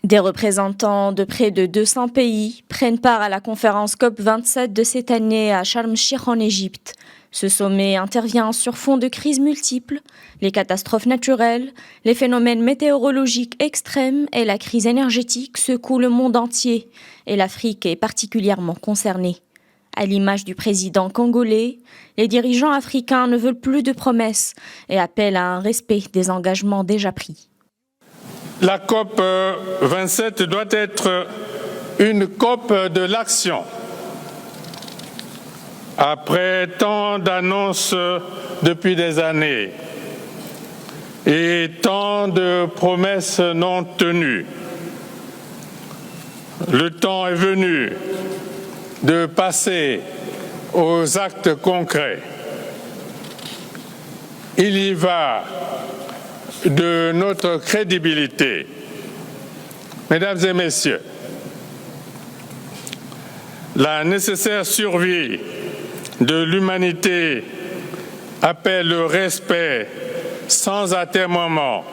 Des représentants de près de 200 pays prennent part à la conférence COP27 de cette année à Sharm el-Cheikh en Égypte. Ce sommet intervient sur fond de crises multiples, les catastrophes naturelles, les phénomènes météorologiques extrêmes et la crise énergétique secouent le monde entier et l'Afrique est particulièrement concernée. À l'image du président congolais, les dirigeants africains ne veulent plus de promesses et appellent à un respect des engagements déjà pris. La COP 27 doit être une COP de l'action. Après tant d'annonces depuis des années et tant de promesses non tenues, le temps est venu de passer aux actes concrets. Il y va de notre crédibilité. Mesdames et messieurs, la nécessaire survie de l'humanité appelle le respect sans atermoiement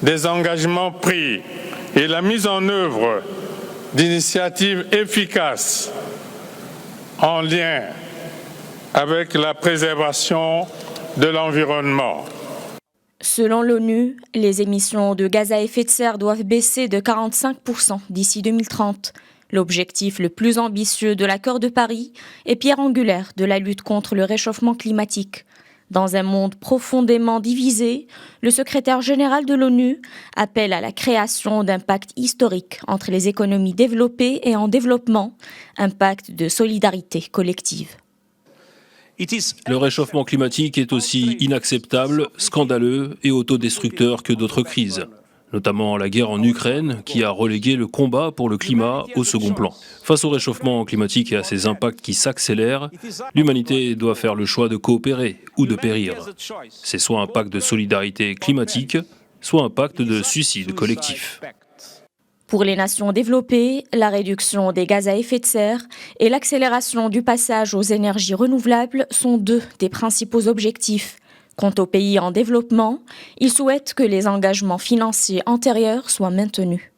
des engagements pris et la mise en œuvre d'initiatives efficaces en lien avec la préservation de l'environnement. Selon l'ONU, les émissions de gaz à effet de serre doivent baisser de 45% d'ici 2030. L'objectif le plus ambitieux de l'accord de Paris est pierre angulaire de la lutte contre le réchauffement climatique. Dans un monde profondément divisé, le secrétaire général de l'ONU appelle à la création d'un pacte historique entre les économies développées et en développement, un pacte de solidarité collective. Le réchauffement climatique est aussi inacceptable, scandaleux et autodestructeur que d'autres crises, notamment la guerre en Ukraine qui a relégué le combat pour le climat au second plan. Face au réchauffement climatique et à ses impacts qui s'accélèrent, l'humanité doit faire le choix de coopérer ou de périr. C'est soit un pacte de solidarité climatique, soit un pacte de suicide collectif. Pour les nations développées, la réduction des gaz à effet de serre et l'accélération du passage aux énergies renouvelables sont deux des principaux objectifs. Quant aux pays en développement, ils souhaitent que les engagements financiers antérieurs soient maintenus.